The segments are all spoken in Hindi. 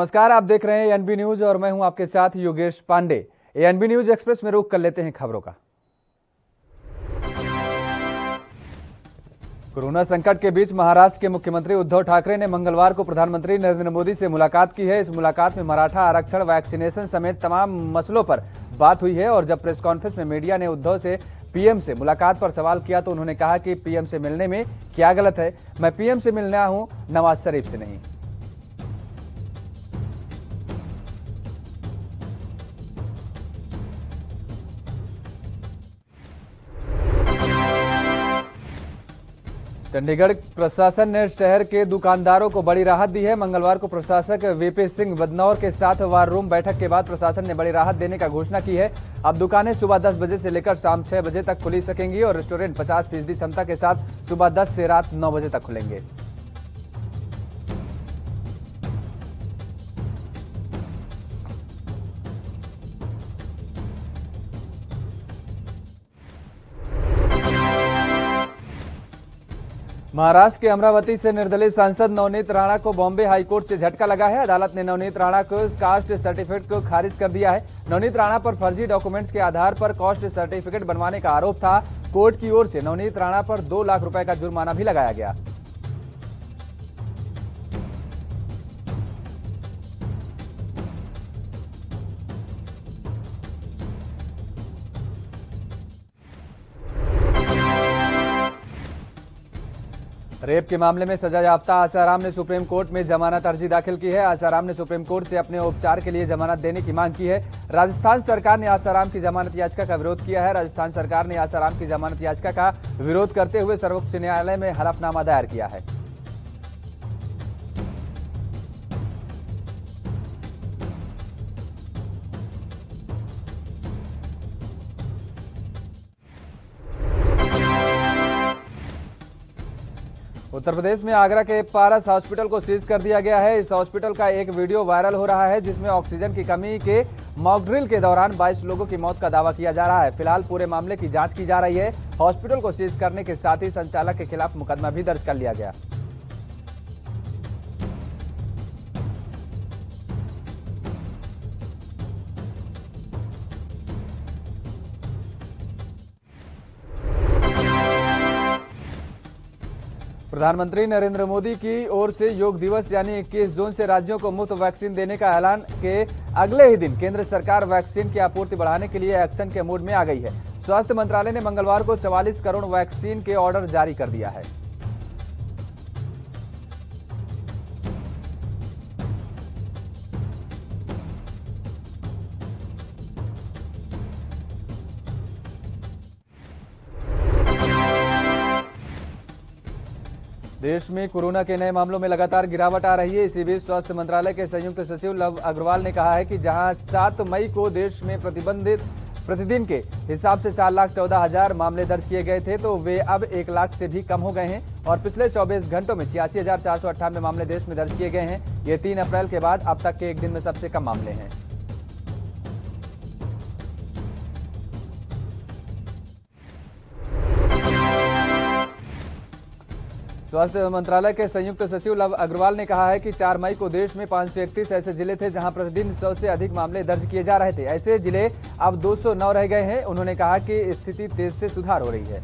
नमस्कार, आप देख रहे हैं एएनबी न्यूज और मैं हूं आपके साथ Yogesh Pandey. ANB news express में रुक कर लेते हैं खबरों का। कोरोना संकट के बीच महाराष्ट्र के मुख्यमंत्री उद्धव ठाकरे ने मंगलवार को प्रधानमंत्री नरेंद्र मोदी से मुलाकात की है। इस मुलाकात में मराठा आरक्षण, वैक्सीनेशन समेत तमाम मसलों पर बात हुई है। और जब प्रेस कॉन्फ्रेंस में मीडिया ने उद्धव से पीएम से मुलाकात पर सवाल किया तो उन्होंने कहा कि पीएम से मिलने में क्या गलत है, मैं पीएम से मिलने आया हूं, नवाज शरीफ से नहीं। चंडीगढ़ प्रशासन ने शहर के दुकानदारों को बड़ी राहत दी है। मंगलवार को प्रशासक वीपी सिंह बदनौर के साथ वार रूम बैठक के बाद प्रशासन ने बड़ी राहत देने का घोषणा की है। अब दुकानें सुबह 10 बजे से लेकर शाम 6 बजे तक खुली सकेंगी और रेस्टोरेंट 50% क्षमता के साथ सुबह 10 से रात 9 बजे तक खुलेंगे। महाराष्ट्र के अमरावती से निर्दलीय सांसद नवनीत राणा को बॉम्बे हाईकोर्ट से झटका लगा है। अदालत ने नवनीत राणा को कास्ट सर्टिफिकेट को खारिज कर दिया है। नवनीत राणा पर फर्जी डॉक्यूमेंट्स के आधार पर कास्ट सर्टिफिकेट बनवाने का आरोप था। कोर्ट की ओर से नवनीत राणा पर 2 लाख रुपए का जुर्माना भी लगाया गया। रेप के मामले में सजायाफ्ता आसाराम ने सुप्रीम कोर्ट में जमानत अर्जी दाखिल की है। आसाराम ने सुप्रीम कोर्ट से अपने उपचार के लिए जमानत देने की मांग की है। राजस्थान सरकार ने आसाराम की जमानत याचिका का विरोध किया है। राजस्थान सरकार ने आसाराम की जमानत याचिका का विरोध करते हुए सर्वोच्च न्यायालय में हलफनामा दायर किया है। उत्तर प्रदेश में आगरा के पारस हॉस्पिटल को सीज कर दिया गया है। इस हॉस्पिटल का एक वीडियो वायरल हो रहा है जिसमें ऑक्सीजन की कमी के मॉक ड्रिल के दौरान 22 लोगों की मौत का दावा किया जा रहा है। फिलहाल पूरे मामले की जांच की जा रही है। हॉस्पिटल को सीज करने के साथ ही संचालक के खिलाफ मुकदमा भी दर्ज कर लिया गया। प्रधानमंत्री नरेंद्र मोदी की ओर से योग दिवस यानी 21 जून से राज्यों को मुफ्त वैक्सीन देने का ऐलान के अगले ही दिन केंद्र सरकार वैक्सीन की आपूर्ति बढ़ाने के लिए एक्शन के मूड में आ गई है। स्वास्थ्य मंत्रालय ने मंगलवार को 44 करोड़ वैक्सीन के ऑर्डर जारी कर दिया है। देश में कोरोना के नए मामलों में लगातार गिरावट आ रही है। इसी बीच स्वास्थ्य मंत्रालय के संयुक्त सचिव लव अग्रवाल ने कहा है कि जहां 7 मई को देश में प्रतिदिन के हिसाब से 4,14,000 मामले दर्ज किए गए थे तो वे अब 1 लाख से भी कम हो गए हैं और पिछले 24 घंटों में 86,498 मामले देश में दर्ज किए गए हैं। ये 3 अप्रैल के बाद अब तक के एक दिन में सबसे कम मामले हैं। स्वास्थ्य मंत्रालय के संयुक्त सचिव लव अग्रवाल ने कहा है कि 4 मई को देश में 531 ऐसे जिले थे जहां प्रतिदिन 100 से अधिक मामले दर्ज किए जा रहे थे। ऐसे जिले अब 209 रह गए हैं। उन्होंने कहा कि स्थिति तेज से सुधार हो रही है।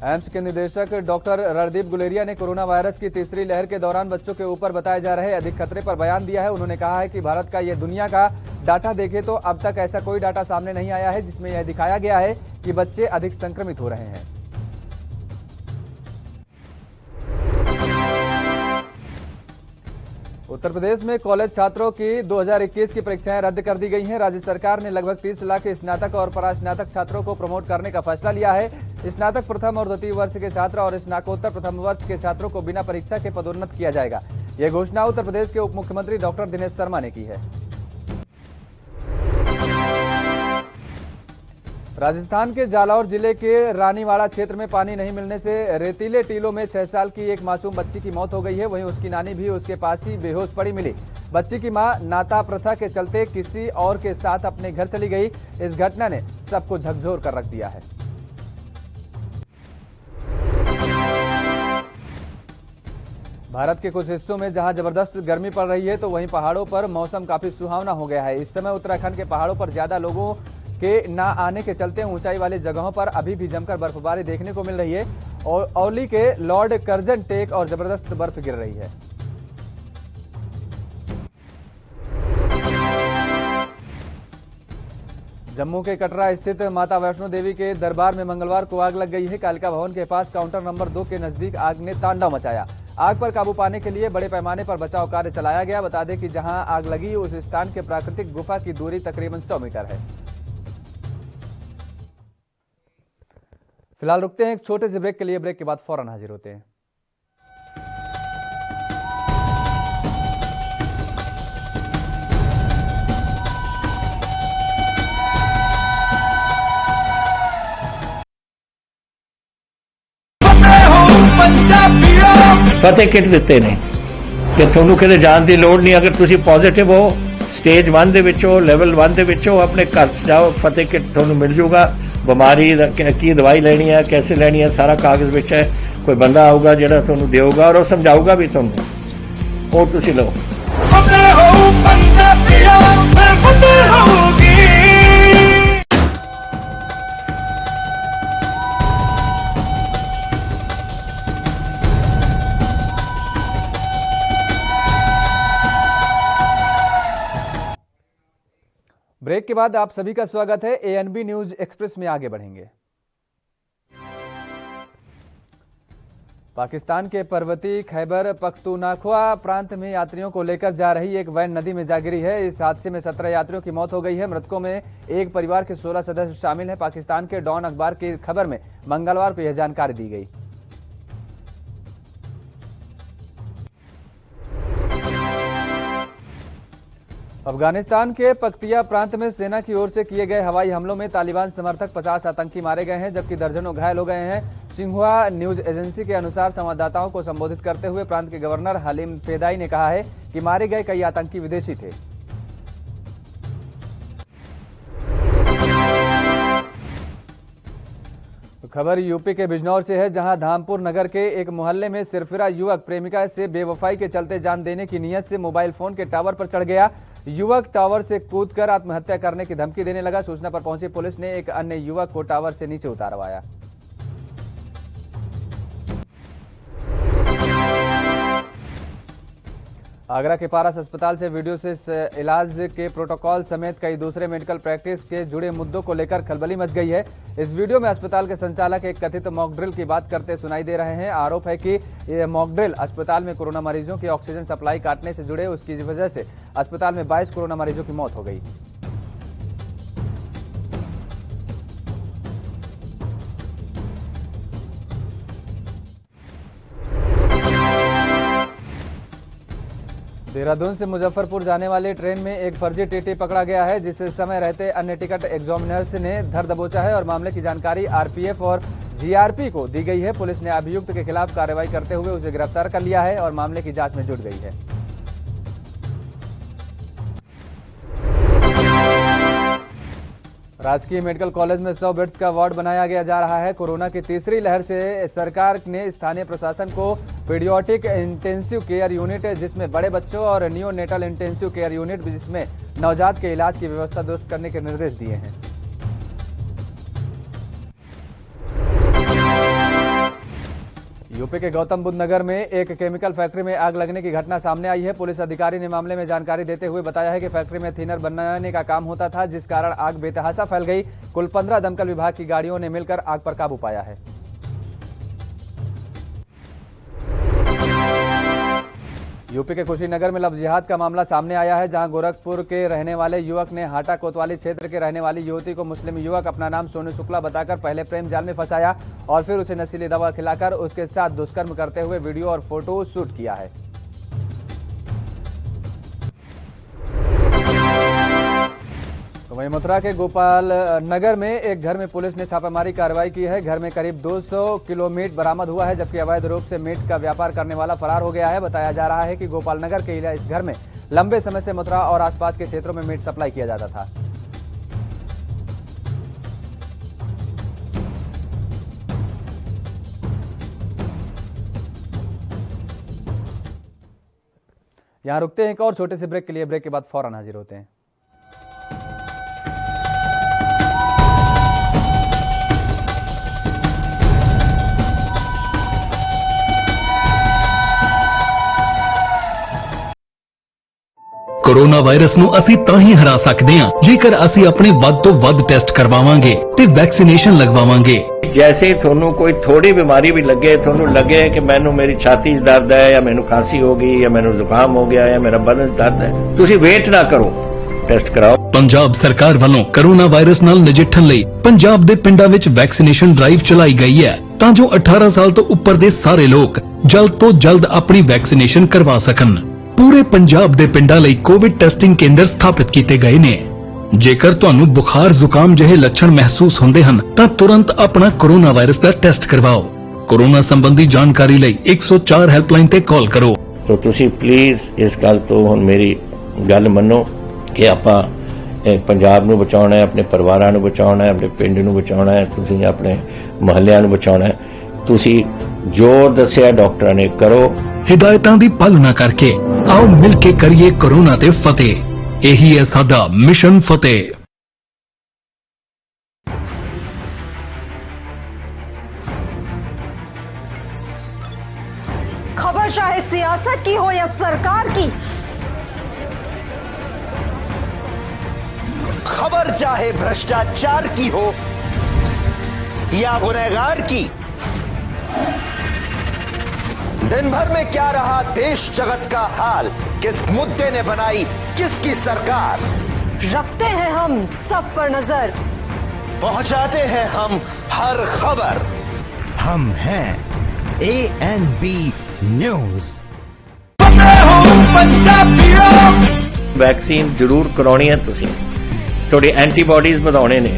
एम्स के निदेशक डॉक्टर रणदीप गुलेरिया ने कोरोना वायरस की तीसरी लहर के दौरान बच्चों के ऊपर बताए जा रहे अधिक खतरे पर बयान दिया है। उन्होंने कहा है कि भारत का ये दुनिया का डाटा देखें तो अब तक ऐसा कोई डाटा सामने नहीं आया है जिसमें यह दिखाया गया है कि बच्चे अधिक संक्रमित हो रहे हैं। उत्तर प्रदेश में कॉलेज छात्रों की 2021 की परीक्षाएं रद्द कर दी गई हैं। राज्य सरकार ने लगभग 30 लाख स्नातक और परास्नातक छात्रों को प्रमोट करने का फैसला लिया है। स्नातक प्रथम और द्वितीय वर्ष के छात्र और स्नातकोत्तर प्रथम वर्ष के छात्रों को बिना परीक्षा के पदोन्नत किया जाएगा। यह घोषणा उत्तर प्रदेश के उप मुख्यमंत्री डॉक्टर दिनेश शर्मा ने की है। राजस्थान के जालौर जिले के रानीवाड़ा क्षेत्र में पानी नहीं मिलने से रेतीले टीलों में 6 साल की एक मासूम बच्ची की मौत हो गई है। वहीं उसकी नानी भी उसके पास ही बेहोश पड़ी मिली। बच्ची की मां नाता प्रथा के चलते किसी और के साथ अपने घर चली गई। इस घटना ने सबको झकझोर कर रख दिया है। भारत के कुछ हिस्सों में जहां जबरदस्त गर्मी पड़ रही है तो वहीं पहाड़ों पर मौसम काफी सुहावना हो गया है। इस समय उत्तराखंड के पहाड़ों पर ज्यादा लोगों के ना आने के चलते ऊंचाई वाली जगहों पर अभी भी जमकर बर्फबारी देखने को मिल रही है और औली के लॉर्ड कर्जन टेक और जबरदस्त बर्फ गिर रही है। जम्मू के कटरा स्थित माता वैष्णो देवी के दरबार में मंगलवार को आग लग गई है। कालिका भवन के पास काउंटर नंबर 2 के नजदीक आग ने तांडव मचाया। आग पर काबू पाने के लिए बड़े पैमाने पर बचाव कार्य चलाया गया। बता दें कि जहां आग लगी उस स्थान के प्राकृतिक गुफा की दूरी तकरीबन 100 मीटर है। फिलहाल रुकते हैं एक छोटे से ब्रेक के लिए। ब्रेक के बाद फौरन हाजिर होते हैं। फतेह किट ਦਿੱਤੇ ਨੇ ਕਿ ਤੁਹਾਨੂੰ ਕਿਤੇ ਜਾਣ ਦੀ ਲੋੜ ਨਹੀਂ। ਅਗਰ ਤੁਸੀਂ ਪੋਜ਼ਿਟਿਵ ਹੋ ਸਟੇਜ 1 ਦੇ ਵਿੱਚ ਹੋ ਲੈਵਲ 1 ਦੇ ਵਿੱਚ ਹੋ ਆਪਣੇ ਘਰ ਜਾਓ ਫਤਿਹ ਕਿਟ ਤੁਹਾਨੂੰ ਮਿਲ ਜੂਗਾ। ਬਿਮਾਰੀ ਕੀ ਦਵਾਈ ਲੈਣੀ ਹੈ कैसे ਲੈਣੀ ਹੈ ਸਾਰਾ ਕਾਗਜ਼ ਵਿੱਚ ਹੈ। ਕੋਈ ਬੰਦਾ ਆਊਗਾ ਜਿਹੜਾ ਤੁਹਾਨੂੰ ਦੇਊਗਾ ਔਰ ਉਹ ਸਮਝਾਊਗਾ ਵੀ ਤੁਹਾਨੂੰ ਉਹ ਤੁਸੀਂ ਲਓ। ਫਤਿਹ ਹੋ ਪੰਜਾਬੀਓ ਫਿਰ ਫਤਿਹ ਹੋਊਗੀ। ब्रेक के बाद आप सभी का स्वागत है। एएनबी न्यूज एक्सप्रेस में आगे बढ़ेंगे। पाकिस्तान के पर्वतीय खैबर पख्तूनख्वा प्रांत में यात्रियों को लेकर जा रही एक वैन नदी में जा गिरी है। इस हादसे में 17 यात्रियों की मौत हो गई है। मृतकों में एक परिवार के 16 सदस्य शामिल हैं। पाकिस्तान के डॉन अखबार की खबर में मंगलवार को यह जानकारी दी गई। अफगानिस्तान के पख्तिया प्रांत में सेना की ओर से किए गए हवाई हमलों में तालिबान समर्थक 50 आतंकी मारे गए हैं जबकि दर्जनों घायल हो गए हैं। सिंहुआ न्यूज एजेंसी के अनुसार संवाददाताओं को संबोधित करते हुए प्रांत के गवर्नर हलीम फेदाई ने कहा है कि मारे गए कई आतंकी विदेशी थे। खबर यूपी के बिजनौर से है जहां धामपुर नगर के एक मोहल्ले में सिरफिरा युवक प्रेमिका से बेवफाई के चलते जान देने की नीयत से मोबाइल फोन के टावर पर चढ़ गया। युवक टावर से कूदकर आत्महत्या करने की धमकी देने लगा। सूचना पर पहुंची पुलिस ने एक अन्य युवक को टावर से नीचे उतारवाया। आगरा के पारस अस्पताल से वीडियो से इलाज के प्रोटोकॉल समेत कई दूसरे मेडिकल प्रैक्टिस के जुड़े मुद्दों को लेकर खलबली मच गई है। इस वीडियो में अस्पताल के संचालक एक कथित मॉक ड्रिल की बात करते सुनाई दे रहे हैं। आरोप है कि यह मॉक ड्रिल अस्पताल में कोरोना मरीजों की ऑक्सीजन सप्लाई काटने से जुड़े उसकी वजह से अस्पताल में 22 कोरोना मरीजों की मौत हो गई। देहरादून से मुजफ्फरपुर जाने वाली ट्रेन में एक फर्जी टीटी पकड़ा गया है जिस समय रहते अन्य टिकट एग्जामिनर्स ने धर दबोचा है और मामले की जानकारी आरपीएफ और जीआरपी को दी गई है। पुलिस ने अभियुक्त के खिलाफ कार्रवाई करते हुए उसे गिरफ्तार कर लिया है और मामले की जांच में जुट गई है। राजकीय मेडिकल कॉलेज में 100 बेड्स का वार्ड बनाया गया जा रहा है। कोरोना की तीसरी लहर से सरकार ने स्थानीय प्रशासन को पीडियाट्रिक इंटेंसिव केयर यूनिट जिसमें बड़े बच्चों और नियोनेटल इंटेंसिव केयर यूनिट जिसमें नवजात के इलाज की व्यवस्था दुरुस्त करने के निर्देश दिए हैं। यूपी के गौतम बुद्ध नगर में एक केमिकल फैक्ट्री में आग लगने की घटना सामने आई है। पुलिस अधिकारी ने मामले में जानकारी देते हुए बताया है कि फैक्ट्री में थिनर बनाने का काम होता था जिस कारण आग बेतहाशा फैल गई। कुल 15 दमकल विभाग की गाड़ियों ने मिलकर आग पर काबू पाया है। यूपी के कुशीनगर में लव जिहाद का मामला सामने आया है जहां गोरखपुर के रहने वाले युवक ने हाटा कोतवाली क्षेत्र के रहने वाली युवती को मुस्लिम युवक अपना नाम सोनू शुक्ला बताकर पहले प्रेम जाल में फंसाया और फिर उसे नशीली दवा खिलाकर उसके साथ दुष्कर्म करते हुए वीडियो और फोटो शूट किया है। तो वहीं मथुरा के गोपाल नगर में एक घर में पुलिस ने छापेमारी कार्रवाई की है। घर में करीब 200 किलो मीट बरामद हुआ है जबकि अवैध रूप से मीट का व्यापार करने वाला फरार हो गया है। बताया जा रहा है कि गोपाल नगर के इस घर में लंबे समय से मथुरा और आसपास के क्षेत्रों में मीट सप्लाई किया जाता था। यहाँ रुकते हैं एक और छोटे से ब्रेक के लिए। ब्रेक के बाद फौरन हाजिर होते हैं। कोरोना वायरस ਨੂੰ ਅਸੀਂ ਤਾਂ ਹੀ ਹਰਾ ਸਕਦੇ ਹਾਂ ਜੇਕਰ ਅਸੀਂ ਆਪਣੇ ਵੱਧ ਤੋਂ ਵੱਧ ਟੈਸਟ ਕਰਵਾਵਾਂਗੇ ਤੇ ਵੈਕਸੀਨੇਸ਼ਨ ਲਗਵਾਵਾਂਗੇ। जैसे ही थोनू कोई थोड़ी बीमारी भी लगे, थोनू लगे कि मैनू मेरी छाती च दर्द है या मैनू खांसी हो गई या मैनू जुकाम हो गया या मेरा बदन दर्द है, तुसी वेट ना करो, टेस्ट कराओ। ਪੰਜਾਬ ਸਰਕਾਰ ਵੱਲੋਂ ਕੋਰੋਨਾ ਵਾਇਰਸ ਨਾਲ ਨਜਿੱਠਣ ਲਈ ਪੰਜਾਬ ਦੇ ਪਿੰਡਾਂ ਵਿੱਚ ਵੈਕਸੀਨੇਸ਼ਨ ਡਰਾਈਵ ਚਲਾਈ ਗਈ ਹੈ ਤਾਂ ਜੋ 18 ਸਾਲ ਤੋਂ ਉੱਪਰ ਦੇ ਸਾਰੇ ਲੋਕ ਜਲਦ ਤੋਂ ਜਲਦ ਆਪਣੀ ਵੈਕਸੀਨੇਸ਼ਨ ਕਰਵਾ ਸਕਣ। ਪੂਰੇ ਪੰਜਾਬ ਦੇ ਪਿੰਡਾਂ ਲਈ ਕੋਵਿਡ ਟੈਸਟਿੰਗ ਕੇਂਦਰ ਸਥਾਪਿਤ ਕੀਤੇ ਗਏ ਨੇ। ਜੇਕਰ ਤੁਹਾਨੂੰ ਬੁਖਾਰ ਜ਼ੁਕਾਮ ਜਿਹੇ ਲੱਛਣ ਮਹਿਸੂਸ ਹੁੰਦੇ ਹਨ ਤਾਂ ਤੁਰੰਤ ਆਪਣਾ ਕੋਰੋਨਾ ਵਾਇਰਸ ਦਾ ਟੈਸਟ ਕਰਵਾਓ। ਕੋਰੋਨਾ ਸੰਬੰਧੀ ਜਾਣਕਾਰੀ ਲਈ 104 ਹੈਲਪਲਾਈਨ ਤੇ ਕਾਲ ਕਰੋ। तो तुसी प्लीज इस गल तो हुण मेरी गल मनो कि आपां पंजाब नूं बचाउणा है, अपने परिवारां नूं बचाउणा है, अपने पिंड नूं बचाउणा है, तुसी अपने मुहल्लियां नूं बचाउणा है। तुसी जो दस्सिया डॉक्टरां ने करो। हिदायतां दी पालना करके आओ मिल के करिए कोरोना ते फतेह। यही है साडा मिशन फतेह। खबर चाहे सियासत की हो या सरकार की, खबर चाहे भ्रष्टाचार की हो या गुनहगार की, दिन भर में क्या रहा देश जगत का हाल, किस मुद्दे ने बनाई किसकी सरकार, रखते हैं हम सब पर नजर, पहुंचाते हैं हम हर खबर। हम हैं ANB न्यूज। वैक्सीन जरूर करवानी है। तुसी थोड़ी एंटीबॉडीज ਵਧਾਉਣੇ ਨੇ।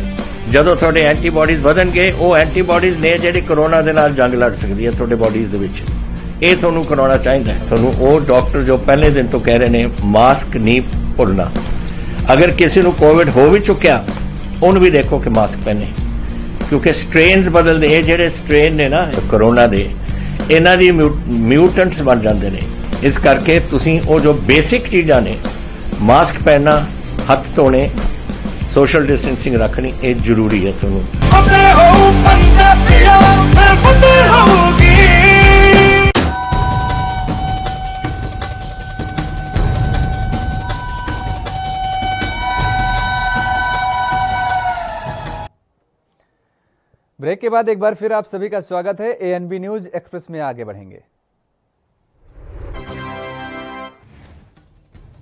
ਜਦੋਂ ਤੁਹਾਡੇ ਐਂਟੀਬॉडीज ਵਧਣਗੇ ਉਹ ਐਂਟੀਬॉडीज ਨੇ ਜਿਹੜੀ ਕੋਰੋਨਾ ਦੇ ਨਾਲ ਜੰਗ ਲੜ ਸਕਦੀ ਹੈ ਤੁਹਾਡੇ ਬੋਡੀਜ਼ ਦੇ ਵਿੱਚ। ਇਹ ਤੁਹਾਨੂੰ ਕਰਾਉਣਾ ਚਾਹੀਦਾ ਹੈ। ਤੁਹਾਨੂੰ ਉਹ ਡਾਕਟਰ ਜੋ ਪਹਿਲੇ ਦਿਨ ਤੋਂ ਕਹਿ ਰਹੇ ਨੇ ਮਾਸਕ ਨਹੀਂ ਭੁੱਲਣਾ। ਅਗਰ ਕਿਸੇ ਨੂੰ ਕੋਵਿਡ ਹੋ ਵੀ ਚੁੱਕਿਆ ਉਹਨੂੰ ਵੀ ਦੇਖੋ ਕਿ ਮਾਸਕ ਪਹਿਨੇ, ਕਿਉਂਕਿ ਸਟ੍ਰੇਨਸ ਬਦਲਦੇ। ਇਹ ਜਿਹੜੇ ਸਟ੍ਰੇਨ ਨੇ ਨਾ ਕੋਰੋਨਾ ਦੇ, ਇਹਨਾਂ ਦੀ ਮਿਊਟੈਂਟਸ ਬਣ ਜਾਂਦੇ ਨੇ। ਇਸ ਕਰਕੇ ਤੁਸੀਂ ਉਹ ਜੋ ਬੇਸਿਕ ਚੀਜ਼ਾਂ ਨੇ, ਮਾਸਕ ਪਹਿਨਣਾ, ਹੱਥ ਧੋਣੇ, सोशल डिस्टेंसिंग रखनी, ये जरूरी है। ਤੁਹਾਨੂੰ ब्रेक के बाद एक बार फिर आप सभी का स्वागत है। ANB न्यूज एक्सप्रेस में आगे बढ़ेंगे।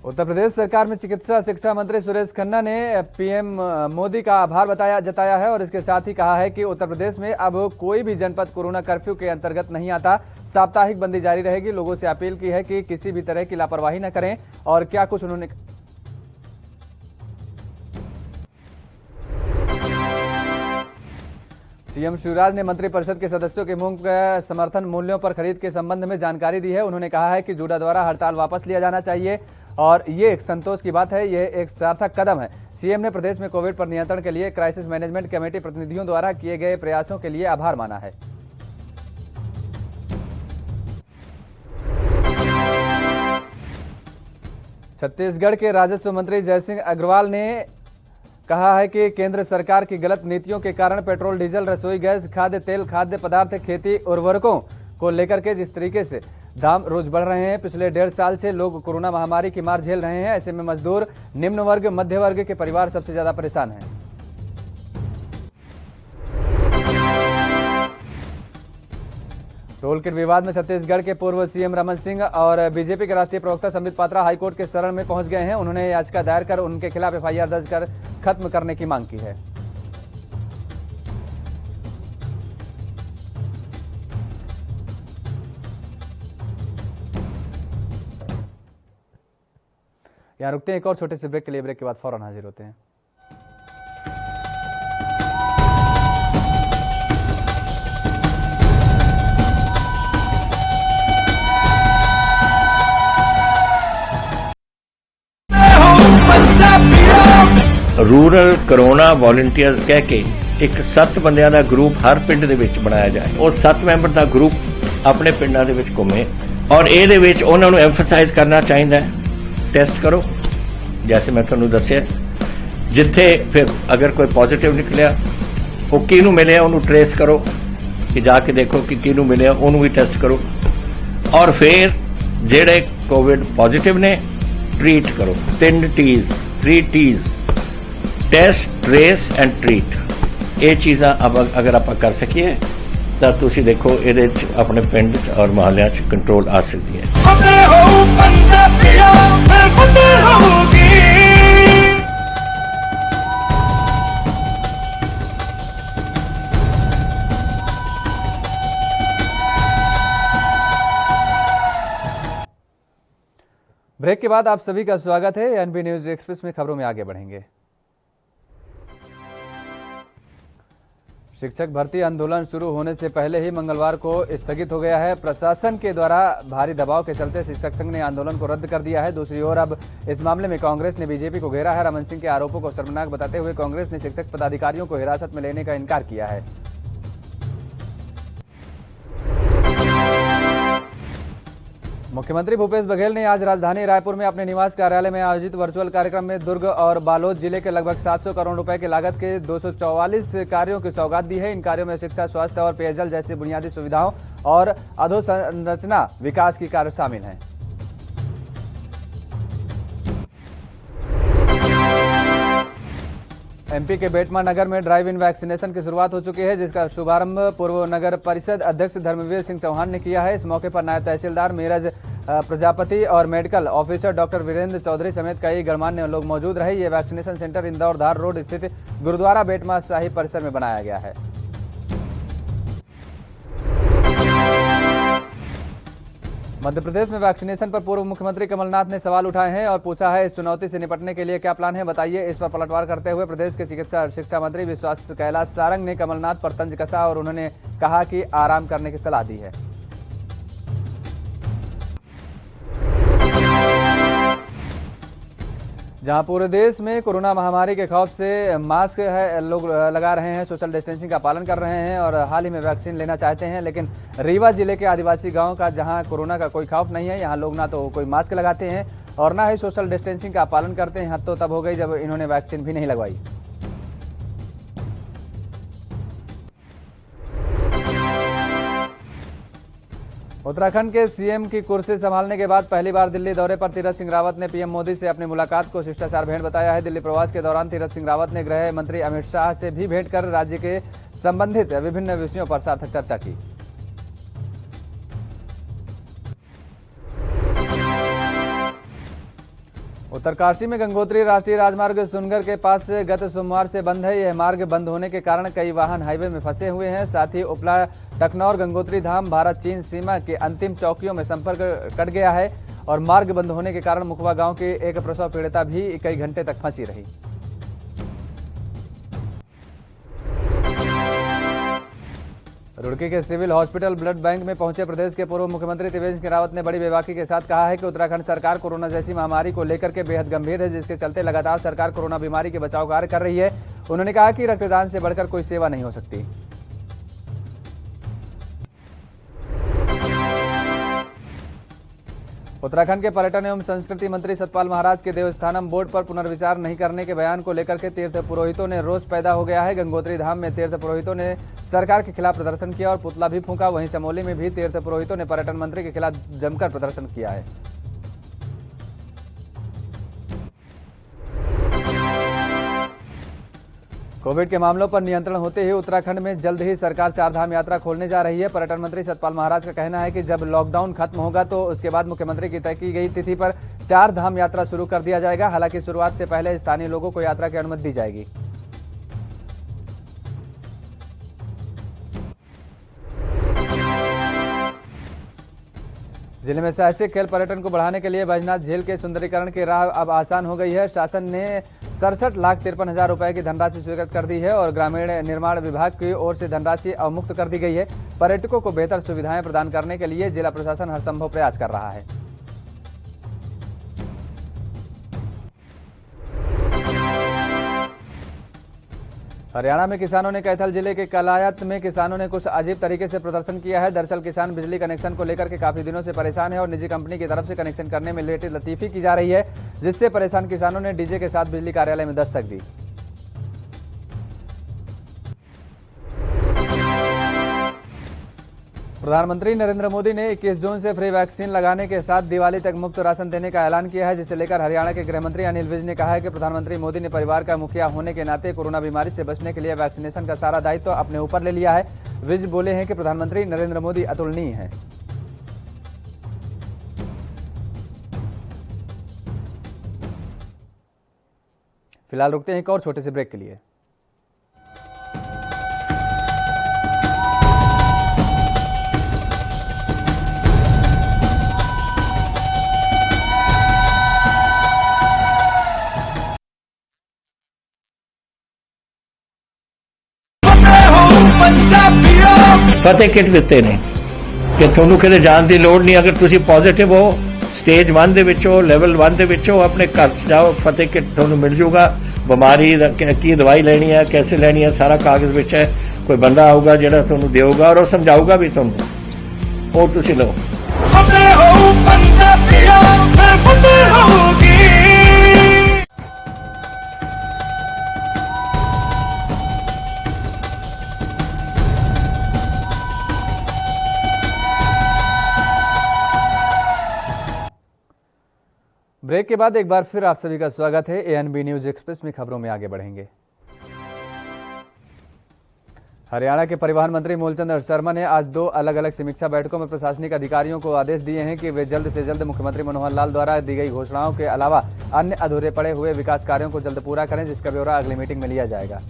उत्तर प्रदेश सरकार में चिकित्सा शिक्षा मंत्री सुरेश खन्ना ने पीएम मोदी का आभार जताया है और इसके साथ ही कहा है कि उत्तर प्रदेश में अब कोई भी जनपद कोरोना कर्फ्यू के अंतर्गत नहीं आता। साप्ताहिक बंदी जारी रहेगी। लोगों से अपील की है कि किसी भी तरह की लापरवाही न करें। और क्या कुछ उन्होंने सीएम शिवराज ने मंत्रिपरिषद के सदस्यों के मूंग समर्थन मूल्यों पर खरीद के संबंध में जानकारी दी है। उन्होंने कहा है कि जूडा द्वारा हड़ताल वापस लिया जाना चाहिए और ये एक संतोष की बात है। यह एक सार्थक कदम है। सीएम ने प्रदेश में कोविड पर नियंत्रण के लिए क्राइसिस मैनेजमेंट कमेटी प्रतिनिधियों द्वारा किए गए प्रयासों के लिए आभार माना है। छत्तीसगढ़ के राजस्व मंत्री जयसिंह अग्रवाल ने कहा है कि केंद्र सरकार की गलत नीतियों के कारण पेट्रोल, डीजल, रसोई गैस, खाद्य तेल, खाद्य पदार्थ, खेती, उर्वरकों को लेकर के जिस तरीके से दाम रोज बढ़ रहे हैं, पिछले 1.5 साल से लोग कोरोना महामारी की मार झेल रहे हैं। ऐसे में मजदूर, निम्न वर्ग, मध्य वर्ग के परिवार सबसे ज्यादा परेशान हैं। टोल किट विवाद में छत्तीसगढ़ के पूर्व सीएम रमन सिंह और बीजेपी के राष्ट्रीय प्रवक्ता संबित पात्रा हाईकोर्ट के शरण में पहुंच गए हैं। उन्होंने याचिका दायर कर उनके खिलाफ FIR दर्ज कर खत्म करने की मांग की है। यहां रुकते हैं एक और छोटे से ब्रेक के लिए। ब्रेक के बाद फौरन हाजिर होते हैं। रूरल कोरोना वॉलंटियर्स कह के एक 7 ਬੰਦਿਆਂ ਦਾ ਗਰੁੱਪ ਹਰ ਪਿੰਡ ਦੇ ਵਿੱਚ ਬਣਾਇਆ ਜਾਏ। ਉਹ 7 ਮੈਂਬਰ ਦਾ ਗਰੁੱਪ ਆਪਣੇ ਪਿੰਡਾਂ ਦੇ ਵਿੱਚ ਘੁੰਮੇ और ਇਹਦੇ ਵਿੱਚ ਉਹਨਾਂ ਨੂੰ ਐਮਫਸਾਈਜ਼ ਕਰਨਾ ਚਾਹੀਦਾ ਹੈ ਟੈਸਟ ਕਰੋ जैसे मैं ਤੁਹਾਨੂੰ ਦੱਸਿਆ ਜਿੱਥੇ ਫਿਰ ਅਗਰ ਕੋਈ ਪੋਜ਼ਿਟਿਵ ਨਿਕਲਿਆ ਉਹ ਕਿਹਨੂੰ ਮਿਲਿਆ ਉਹਨੂੰ ਟ੍ਰੇਸ ਕਰੋ ਕਿ ਜਾ ਕੇ ਦੇਖੋ ਕਿ ਕਿਹਨੂੰ ਮਿਲਿਆ ਉਹਨੂੰ ਵੀ ਟੈਸਟ ਕਰੋ ਔਰ ਫਿਰ ਜਿਹੜੇ ਕੋਵਿਡ ਪੋਜ਼ਿਟਿਵ ਨੇ ट्रीट करो 3 T's test trace and treat ये चीज़ां अगर आप कर सकिए तो तुसी देखो ये अपने पिंड और मोहल्ले कंट्रोल आ सकती है। ब्रेक के बाद आप सभी का स्वागत है। एनबी न्यूज एक्सप्रेस में खबरों में आगे बढ़ेंगे। शिक्षक भर्ती आंदोलन शुरू होने से पहले ही मंगलवार को स्थगित हो गया है। प्रशासन के द्वारा भारी दबाव के चलते शिक्षक संघ ने आंदोलन को रद्द कर दिया है। दूसरी ओर अब इस मामले में कांग्रेस ने बीजेपी को घेरा है। रमन सिंह के आरोपों को शर्मनाक बताते हुए कांग्रेस ने शिक्षक पदाधिकारियों को हिरासत में लेने का इनकार किया है। मुख्यमंत्री भूपेश बघेल ने आज राजधानी रायपुर में अपने निवास कार्यालय में आयोजित वर्चुअल कार्यक्रम में दुर्ग और बालोद जिले के लगभग 700 करोड़ रुपए की लागत के 244 कार्यों की सौगात दी है। इन कार्यों में शिक्षा, स्वास्थ्य और पेयजल जैसी बुनियादी सुविधाओं और अधोसंरचना विकास की कार्य शामिल हैं। एमपी के बेटमा नगर में ड्राइव इन वैक्सीनेशन की शुरुआत हो चुकी है, जिसका शुभारंभ पूर्व नगर परिषद अध्यक्ष धर्मवीर सिंह चौहान ने किया है। इस मौके पर नायब तहसीलदार मीरज प्रजापति और medical officer doctor Virendra Chaudhary समेत कई गणमान्य लोग मौजूद रहे। ये vaccination centre Indore Dhar road स्थित गुरुद्वारा बेटमा शाही परिसर में बनाया गया है। मध्य प्रदेश में वैक्सीनेशन पर पूर्व मुख्यमंत्री कमलनाथ ने सवाल उठाए हैं और पूछा है इस चुनौती से निपटने के लिए क्या प्लान है, बताइए। इस पर पलटवार करते हुए प्रदेश के चिकित्सा और शिक्षा मंत्री विश्वास कैलाश सारंग ने कमलनाथ पर तंज कसा और उन्होंने कहा कि आराम करने की सलाह दी है। जहां पूरे देश में कोरोना महामारी के खौफ से मास्क लोग लगा रहे हैं, सोशल डिस्टेंसिंग का पालन कर रहे हैं और हाल ही में वैक्सीन लेना चाहते हैं, लेकिन रीवा जिले के आदिवासी गांव का जहां कोरोना का कोई खौफ नहीं है, यहां लोग ना तो कोई मास्क लगाते हैं और ना ही सोशल डिस्टेंसिंग का पालन करते हैं। हद तो तब हो गई जब इन्होंने वैक्सीन भी नहीं लगवाई। उत्तराखंड के सीएम की कुर्सी संभालने के बाद पहली बार दिल्ली दौरे पर तीरथ सिंह रावत ने पीएम मोदी से अपनी मुलाकात को शिष्टाचार भेंट बताया है। दिल्ली प्रवास के दौरान तीरथ सिंह रावत ने गृह मंत्री अमित शाह से भी भेंट कर राज्य के संबंधित विभिन्न विषयों पर सार्थक चर्चा की। उत्तरकाशी में गंगोत्री राष्ट्रीय राजमार्ग सुनगर के पास से गत सोमवार से बंद है। यह मार्ग बंद होने के कारण कई वाहन हाईवे में फंसे हुए हैं। साथ ही उपला टकनौर गंगोत्री धाम भारत चीन सीमा के अंतिम चौकियों में संपर्क कट गया है और मार्ग बंद होने के कारण मुखवा गांव की एक प्रसव पीड़िता भी कई घंटे तक फंसी रही। रुड़की के सिविल हॉस्पिटल ब्लड बैंक में पहुंचे प्रदेश के पूर्व मुख्यमंत्री त्रिवेंद्र सिंह रावत ने बड़ी बेबाकी के साथ कहा है कि उत्तराखंड सरकार कोरोना जैसी महामारी को लेकर के बेहद गंभीर है, जिसके चलते लगातार सरकार कोरोना बीमारी के बचाव कार्य कर रही है। उन्होंने कहा कि रक्तदान से बढ़कर कोई सेवा नहीं हो सकती। उत्तराखंड के पर्यटन एवं संस्कृति मंत्री सतपाल महाराज के देवस्थानम बोर्ड पर पुनर्विचार नहीं करने के बयान को लेकर के तीर्थ पुरोहितों ने रोष पैदा हो गया है। गंगोत्री धाम में तीर्थ पुरोहितों ने सरकार के खिलाफ प्रदर्शन किया और पुतला भी फूंका। वहीं चमोली में भी तीर्थ पुरोहितों ने पर्यटन मंत्री के खिलाफ जमकर प्रदर्शन किया है। कोविड के मामलों पर नियंत्रण होते ही उत्तराखंड में जल्द ही सरकार 4 धाम यात्रा खोलने जा रही है। पर्यटन मंत्री सतपाल महाराज का कहना है कि जब लॉकडाउन खत्म होगा तो उसके बाद मुख्यमंत्री की तय की गई तिथि पर 4 धाम यात्रा शुरू कर दिया जाएगा। हालांकि शुरुआत से पहले स्थानीय लोगों को यात्रा की अनुमति दी जाएगी। जिले में साहसिक खेल पर्यटन को बढ़ाने के लिए बैजनाथ झील के सुंदरीकरण की राह अब आसान हो गई है। शासन ने 67,53,000 रुपए की धनराशि स्वीकृत कर दी है और ग्रामीण निर्माण विभाग की ओर से धनराशि अवमुक्त कर दी गई है। पर्यटकों को बेहतर सुविधाएं प्रदान करने के लिए जिला प्रशासन हर संभव प्रयास कर रहा है। हरियाणा में किसानों ने कैथल जिले के कलायत में किसानों ने कुछ अजीब तरीके से प्रदर्शन किया है। दरअसल किसान बिजली कनेक्शन को लेकर के काफी दिनों से परेशान है और निजी कंपनी की तरफ से कनेक्शन करने में लेटे लतीफी की जा रही है, जिससे परेशान किसानों ने डीजे के साथ बिजली कार्यालय में दस्तक दी। प्रधानमंत्री नरेंद्र मोदी ने 21 जून से फ्री वैक्सीन लगाने के साथ दिवाली तक मुफ्त राशन देने का ऐलान किया है, जिसे लेकर हरियाणा के गृह मंत्री अनिल विज ने कहा है कि प्रधानमंत्री मोदी ने परिवार का मुखिया होने के नाते कोरोना बीमारी से बचने के लिए वैक्सीनेशन का सारा दायित्व तो अपने ऊपर ले लिया है। विज बोले हैं कि प्रधानमंत्री नरेंद्र मोदी अतुलनीय हैं। फिलहाल रुकते हैं एक और छोटे से ब्रेक के लिए। फतेह किट ਦਿੱਤੇ ਨੇ ਕਿ ਤੁਹਾਨੂੰ ਕਿਤੇ ਜਾਣ ਦੀ ਲੋੜ ਨਹੀਂ। ਅਗਰ ਤੁਸੀਂ ਪੋਜ਼ਿਟਿਵ ਹੋ, ਸਟੇਜ 1 ਦੇ ਵਿੱਚ ਹੋ, ਲੈਵਲ 1 ਦੇ ਵਿੱਚ ਹੋ, ਆਪਣੇ ਘਰ 'ਚ ਜਾਓ, ਫਤਿਹ ਕਿਟ ਤੁਹਾਨੂੰ ਮਿਲ ਜੂਗਾ। ਬਿਮਾਰੀ ਦਾ ਕੀ ਦਵਾਈ ਲੈਣੀ ਹੈ, कैसे ਲੈਣੀ ਹੈ, ਸਾਰਾ ਕਾਗਜ਼ ਵਿੱਚ ਹੈ। ਕੋਈ ਬੰਦਾ ਆਊਗਾ ਜਿਹੜਾ ਤੁਹਾਨੂੰ ਦੇਊਗਾ ਔਰ ਉਹ ਸਮਝਾਊਗਾ ਵੀ ਤੁਹਾਨੂੰ, ਉਹ ਤੁਸੀਂ ਲਓ। ਫਤਿਹ ਹੋ ਪੰਜਾਬੀਓ, ਫਿਰ ਫਤਿਹ ਹੋਊਗੀ। ब्रेक के बाद एक बार फिर आप सभी का स्वागत है। एएनबी न्यूज एक्सप्रेस में खबरों में आगे बढ़ेंगे। हरियाणा के परिवहन मंत्री मूलचंद शर्मा ने आज 2 अलग अलग समीक्षा बैठकों में प्रशासनिक अधिकारियों को आदेश दिए हैं कि वे जल्द से जल्द मुख्यमंत्री मनोहर लाल द्वारा दी गई घोषणाओं के अलावा अन्य अधूरे पड़े हुए विकास कार्यों को जल्द पूरा करें, जिसका ब्यौरा अगली मीटिंग में लिया जाएगा।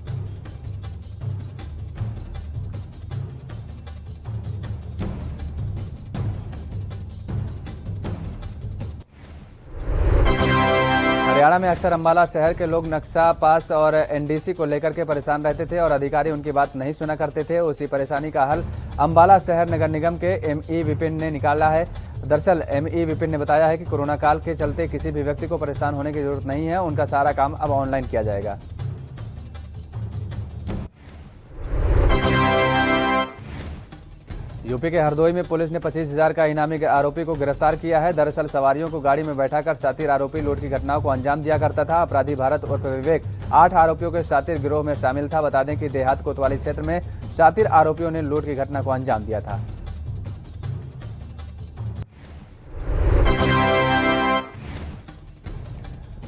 हरियाणा में अक्सर अंबाला शहर के लोग नक्शा पास और एनडीसी को लेकर के परेशान रहते थे और अधिकारी उनकी बात नहीं सुना करते थे। उसी परेशानी का हल अंबाला शहर नगर निगम के एमई विपिन ने निकाला है। दरअसल एमई विपिन ने बताया है कि कोरोना काल के चलते किसी भी व्यक्ति को परेशान होने की जरूरत नहीं है, उनका सारा काम अब ऑनलाइन किया जाएगा। यूपी के हरदोई में पुलिस ने 25,000 का इनामी के आरोपी को गिरफ्तार किया है। दरअसल सवारियों को गाड़ी में बैठाकर शातिर आरोपी लूट की घटनाओं को अंजाम दिया करता था। अपराधी भारत उर्फ विवेक 8 आरोपियों के शातिर गिरोह में शामिल था। बता दें कि देहात कोतवाली क्षेत्र में शातिर आरोपियों ने लूट की घटना को अंजाम दिया था।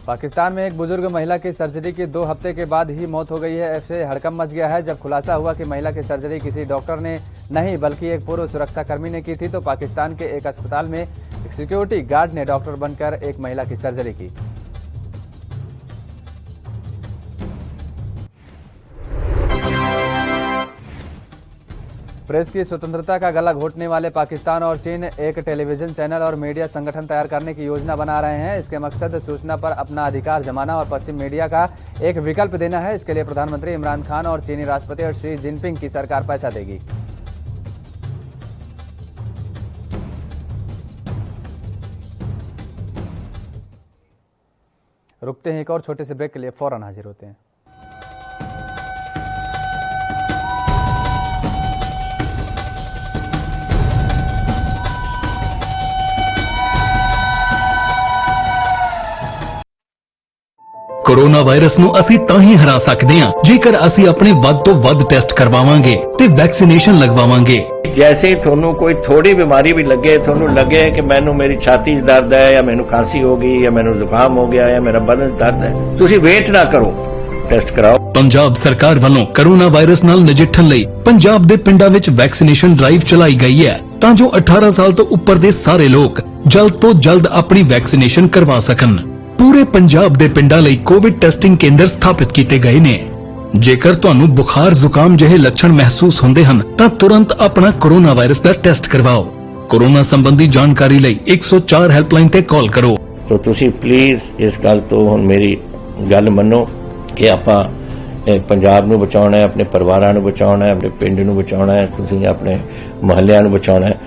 पाकिस्तान में एक बुजुर्ग महिला की सर्जरी की 2 हफ्ते के बाद ही मौत हो गई है। ऐसे हड़कंप मच गया है जब खुलासा हुआ कि महिला की सर्जरी किसी डॉक्टर ने नहीं बल्कि एक पूर्व सुरक्षाकर्मी ने की थी। तो पाकिस्तान के एक अस्पताल में एक सिक्योरिटी गार्ड ने डॉक्टर बनकर एक महिला की सर्जरी की। प्रेस की स्वतंत्रता का गला घोटने वाले पाकिस्तान और चीन एक टेलीविजन चैनल और मीडिया संगठन तैयार करने की योजना बना रहे हैं। इसके मकसद सूचना पर अपना अधिकार जमाना और पश्चिम मीडिया का एक विकल्प देना है। इसके लिए प्रधानमंत्री इमरान खान और चीनी राष्ट्रपति शी जिनपिंग की सरकार पैसा देगी। रुकते हैं एक और छोटे से ब्रेक के लिए, फौरन हाजिर होते हैं। कोरोना वायरस ਨੂੰ ਅਸੀਂ ਤਾਂ ਹੀ ਹਰਾ ਸਕਦੇ ਹਾਂ ਜੇਕਰ ਅਸੀਂ ਆਪਣੇ ਵੱਧ ਤੋਂ ਵੱਧ ਟੈਸਟ ਕਰਵਾਵਾਂਗੇ ਤੇ ਵੈਕਸੀਨੇਸ਼ਨ ਲਗਵਾਵਾਂਗੇ। जैसे ही ਤੁਹਾਨੂੰ ਕੋਈ ਥੋੜੀ ਬਿਮਾਰੀ ਵੀ ਲੱਗੇ, ਤੁਹਾਨੂੰ ਲੱਗੇ ਕਿ ਮੈਨੂੰ ਮੇਰੀ ਛਾਤੀ 'ਚ ਦਰਦ ਹੈ ਜਾਂ ਮੈਨੂੰ ਖਾਂਸੀ ਹੋ ਗਈ ਜਾਂ ਮੈਨੂੰ ਜ਼ੁਕਾਮ ਹੋ ਗਿਆ ਜਾਂ ਮੇਰਾ ਬਦਨ 'ਚ ਦਰਦ ਹੈ, ਤੁਸੀਂ ਵੇਟ ਨਾ ਕਰੋ, ਟੈਸਟ ਕਰਾਓ। ਪੰਜਾਬ ਸਰਕਾਰ ਵੱਲੋਂ ਕੋਰੋਨਾ ਵਾਇਰਸ ਨਾਲ ਨਜਿੱਠਣ ਲਈ ਪੰਜਾਬ ਦੇ ਪਿੰਡਾਂ ਵਿੱਚ ਵੈਕਸੀਨੇਸ਼ਨ ਡਰਾਈਵ ਚਲਾਈ ਗਈ ਹੈ ਤਾਂ ਜੋ 18 ਸਾਲ ਤੋਂ ਉੱਪਰ ਦੇ ਸਾਰੇ ਲੋਕ ਜਲਦ ਤੋਂ ਜਲਦ ਆਪਣੀ ਵੈਕਸੀਨੇਸ਼ਨ ਕਰਵਾ ਸਕਣ। पूरे पंजाब ਦੇ ਪਿੰਡਾਂ ਲਈ ਕੋਵਿਡ ਟੈਸਟਿੰਗ ਕੇਂਦਰ ਸਥਾਪਿਤ ਕੀਤੇ ਗਏ ਨੇ। ਜੇਕਰ ਤੁਹਾਨੂੰ ਬੁਖਾਰ ਜ਼ੁਕਾਮ ਜਿਹੇ ਲੱਛਣ ਮਹਿਸੂਸ ਹੁੰਦੇ ਹਨ ਤਾਂ ਤੁਰੰਤ ਆਪਣਾ ਕੋਰੋਨਾ ਵਾਇਰਸ ਦਾ ਟੈਸਟ ਕਰਵਾਓ। ਕੋਰੋਨਾ ਸੰਬੰਧੀ ਜਾਣਕਾਰੀ ਲਈ 104 ਹੈਲਪਲਾਈਨ ਤੇ ਕਾਲ ਕਰੋ। तो ਤੁਸੀਂ ਪਲੀਜ਼ ਇਸ ਗੱਲ ਤੋਂ ਹੁਣ ਮੇਰੀ ਗੱਲ ਮੰਨੋ ਕਿ ਆਪਾਂ ਪੰਜਾਬ ਨੂੰ ਬਚਾਉਣਾ ਹੈ, ਆਪਣੇ ਪਰਿਵਾਰਾਂ ਨੂੰ ਬਚਾਉਣਾ ਹੈ, ਆਪਣੇ ਪਿੰਡ ਨੂੰ ਬਚਾਉਣਾ ਹੈ, ਤੁਸੀਂ ਆਪਣੇ ਮੁਹੱਲਿਆਂ ਨੂੰ ਬਚਾਉਣਾ ਹੈ।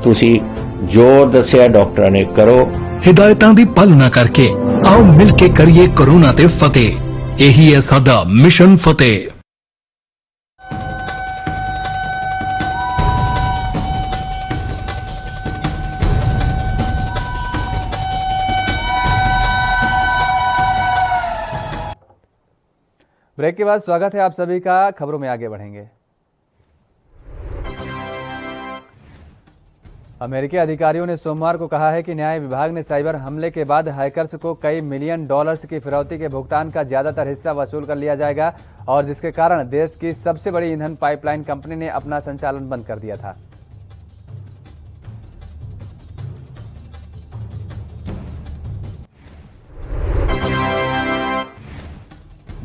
ਤੁਸੀਂ ਜੋ ਦੱਸਿਆ ਡਾਕਟਰਾਂ ਨੇ ਕਰੋ। हिदायतां दी पालना करके आओ मिल के करिए कोरोना ते फतेह। यही है साडा मिशन फतेह। ब्रेक के बाद स्वागत है आप सभी का। खबरों में आगे बढ़ेंगे। अमेरिकी अधिकारियों ने सोमवार को कहा है कि न्याय विभाग ने साइबर हमले के बाद हैकर्स को कई मिलियन डॉलर्स की फिरौती के भुगतान का ज्यादातर हिस्सा वसूल कर लिया जाएगा और जिसके कारण देश की सबसे बड़ी ईंधन पाइपलाइन कंपनी ने अपना संचालन बंद कर दिया था।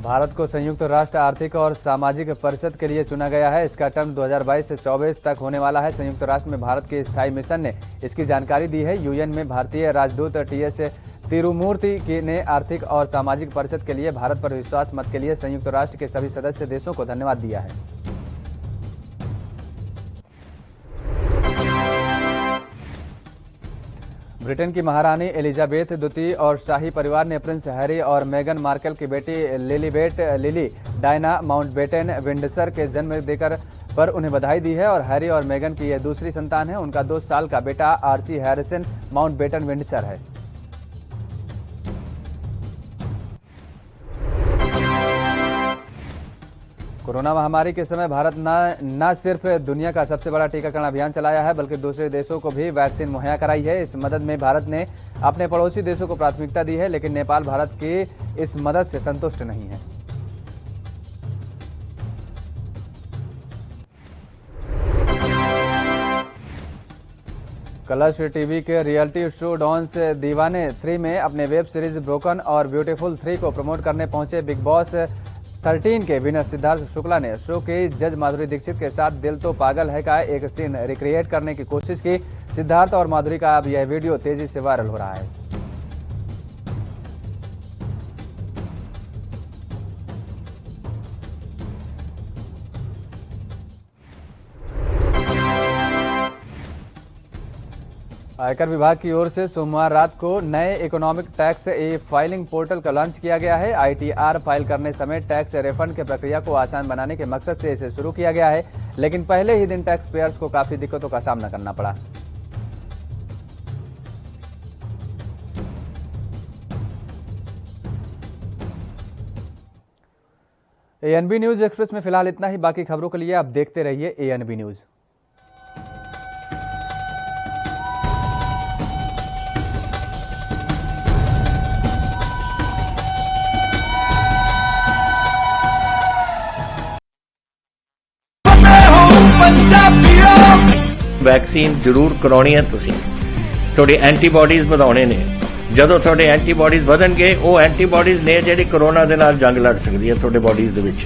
भारत को संयुक्त राष्ट्र आर्थिक और सामाजिक परिषद के लिए चुना गया है। इसका टर्म 2022 से 24 तक होने वाला है। संयुक्त राष्ट्र में भारत के स्थायी मिशन ने इसकी जानकारी दी है। यूएन में भारतीय राजदूत टीएस तिरुमूर्ति ने आर्थिक और सामाजिक परिषद के लिए भारत पर विश्वास मत के लिए संयुक्त राष्ट्र के सभी सदस्य देशों को धन्यवाद दिया है। ब्रिटेन की महारानी एलिजाबेथ द्वितीय और शाही परिवार ने प्रिंस हैरी और मेगन मार्कल की बेटी लिली डायना माउंटबेटन विंडसर के जन्म देकर पर उन्हें बधाई दी है और हैरी और मेगन की यह दूसरी संतान है। उनका 2 साल का बेटा आर्ची हैरिसन माउंटबेटन विंडसर है। कोरोना महामारी के समय भारत न सिर्फ दुनिया का सबसे बड़ा टीकाकरण अभियान चलाया है बल्कि दूसरे देशों को भी वैक्सीन मुहैया कराई है। इस मदद में भारत ने अपने पड़ोसी देशों को प्राथमिकता दी है, लेकिन नेपाल भारत की इस मदद से संतुष्ट नहीं है। कलर्स टीवी के रियलिटी शो डॉन्स दीवाने 3 में अपने वेब सीरीज ब्रोकन और ब्यूटीफुल 3 को प्रमोट करने पहुंचे बिग बॉस 13 के विनर सिद्धार्थ शुक्ला ने शो के जज माधुरी दीक्षित के साथ दिल तो पागल है का एक सीन रिक्रिएट करने की कोशिश की। सिद्धार्थ और माधुरी का अब यह वीडियो तेजी से वायरल हो रहा है। आयकर विभाग की ओर से सोमवार रात को नए इकोनॉमिक टैक्स फाइलिंग पोर्टल का लॉन्च किया गया है। आईटीआर फाइल करने समय टैक्स रिफंड की प्रक्रिया को आसान बनाने के मकसद से इसे शुरू किया गया है, लेकिन पहले ही दिन टैक्स पेयर्स को काफी दिक्कतों का सामना करना पड़ा। एएनबी न्यूज एक्सप्रेस में फिलहाल इतना ही। बाकी खबरों के लिए आप देखते रहिए एएनबी न्यूज। वैक्सीन जरूर करवानी है। थोड़ी एंटीबॉडीज ਵਧਾਉਣੇ ਨੇ। ਜਦੋਂ ਤੁਹਾਡੇ ਐਂਟੀਬਾਡੀਜ਼ ਵਧਣਗੇ ਉਹ ਐਂਟੀਬਾਡੀਜ਼ ਨੇ ਜਿਹੜੀ ਕੋਰੋਨਾ ਦੇ ਨਾਲ ਜੰਗ ਲੜ ਸਕਦੀ ਹੈ ਤੁਹਾਡੇ ਬਾਡੀਜ਼ ਦੇ ਵਿੱਚ।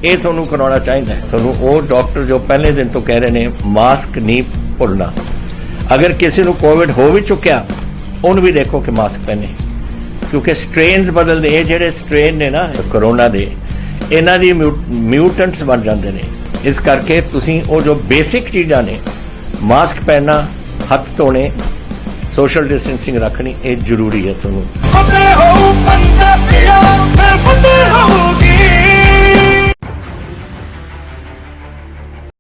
ਇਹ ਤੁਹਾਨੂੰ ਕਰਾਉਣਾ ਚਾਹੀਦਾ ਹੈ। ਤੁਹਾਨੂੰ ਉਹ ਡਾਕਟਰ ਜੋ ਪਹਿਲੇ ਦਿਨ ਤੋਂ ਕਹਿ ਰਹੇ ਨੇ ਮਾਸਕ ਨਹੀਂ ਭੁੱਲਣਾ। ਅਗਰ ਕਿਸੇ ਨੂੰ ਕੋਵਿਡ ਹੋ ਵੀ ਚੁੱਕਿਆ ਉਹਨੂੰ ਵੀ ਦੇਖੋ ਕਿ ਮਾਸਕ ਪਹਿਨੇ, ਕਿਉਂਕਿ ਸਟ੍ਰੇਨਸ ਬਦਲਦੇ। ਇਹ ਜਿਹੜੇ ਸਟ੍ਰੇਨ ਨੇ ਨਾ ਕੋਰੋਨਾ ਦੇ, ਇਹਨਾਂ ਦੀ ਮਿਊਟੈਂਟਸ ਬਣ ਜਾਂਦੇ ਨੇ। ਇਸ ਕਰਕੇ ਤੁਸੀਂ ਉਹ ਜੋ ਬੇਸਿਕ ਚੀਜ਼ਾਂ ਨੇ मास्क पहनना, हाथ धोने, सोशल डिस्टेंसिंग रखनी, ये जरूरी है।